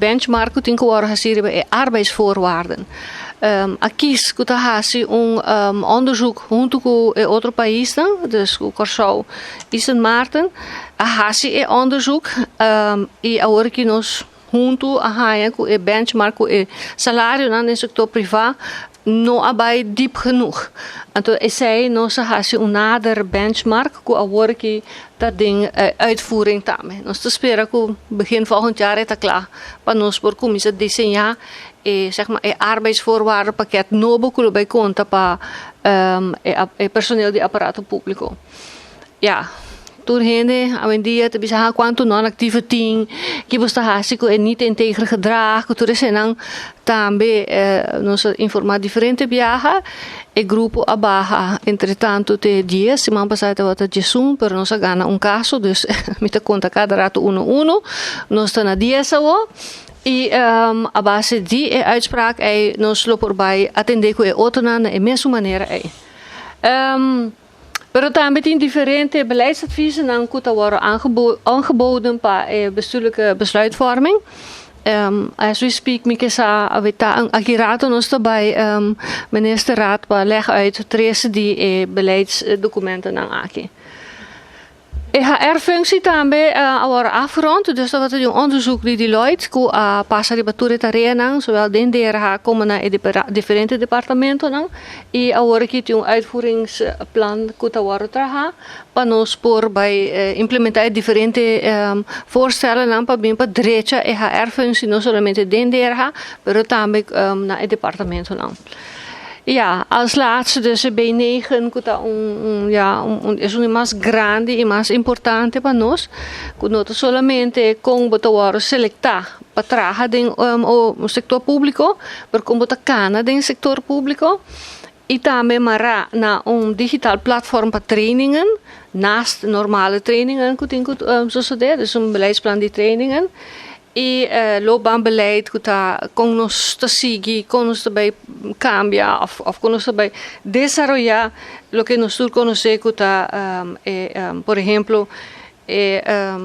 benchmark kutin ko worden gezien bij arbeidsvoorwaarden. Akis kuta hasi onderzoek huntuku in otro país dan, dus Curaçao is een Maarten. Hasi onderzoek e agora nos junto a ku e benchmark ku e salário na in sector privé no abai diep genoeg. En toen zei no sa hasi nader benchmark ku aworki dat ding uitvoering tame. Nos te spera ku begin volgend jaar het klaar. Pa nos por commissie desenhar zeg maar arbeidsvoorwaardenpakket nobo kulo bij conta pa personeel di apparato público. Ja. Doorheen, aan dia te bisa quanto non-actieve team, que você hasico é niet integre gedrag, que todos senang também nos informar diferente viaja, e grupo abaja, entretanto te dias, semana passada wat jesum, pero nos gana caso, dus met conta cada rato 1-1, nos está na dia sawo. E a base die uitspraak nos lo voorbij atender com outro na mesma maneira Pero também tem diferente beleidsadviezen dan kunt worden aangeboden bij bestuurlijke besluitvorming. As we speak, Mikesa avita agirato nos bij ministerraad pa leg uit trece die beleidsdocumenten aan aki. HR-functie também worden afgerond, dus dat is een onderzoek die Deloitte ku passa de bature tareas zowel den DRH komen naar differente departamenten dan e agora que tem uitvoeringsplan ku ta worden traha pa nos por bij implementar differente voorstellen dan pa bem pa direita HR-functie no solamente den DRH, pero também naar het departamento dan. Ja, als laatste dus B9 is un más grande e más importante para nós. Que não solamente com botar selectar para trabalhar no sector público, mas com botar cana no sector público. E também mará na digital platform para trainingen, naast normale trainingen que tem dus een beleidsplan die trainingen. E loopbaanbeleid com nos te seguir, com nos também cambiar, of com nos também desarrollar lo que nos conoce por exemplo,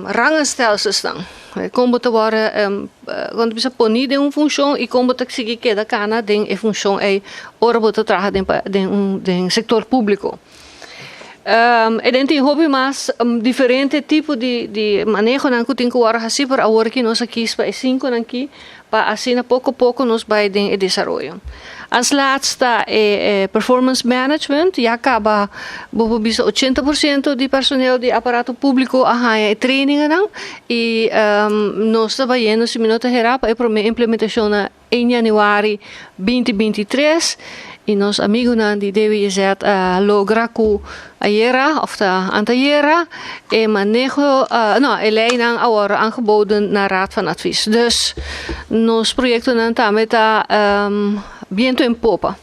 rangenstelsels dan. Como te worden, quando bisa poni de função e como te seguir cada cana de função ora bota traga de sector público. E tem hobby mais diferente tipo de manejo na que tem que agora assim para agora que nós aqui para 5 aqui para assim pouco a pouco nos vai de desenvolvimento. Als laatste performance management, já acaba bijvoorbeeld 80% de personeel de apparato público a trainingen dan e nós trabalhamos minuto herá para a implementação na 1 januari 2023. E nos amigos die DWZ logra ku ayera of ta antayera e manejo lijn worden aangeboden naar raad van advies. Dus nos projecten dan met viento en popa.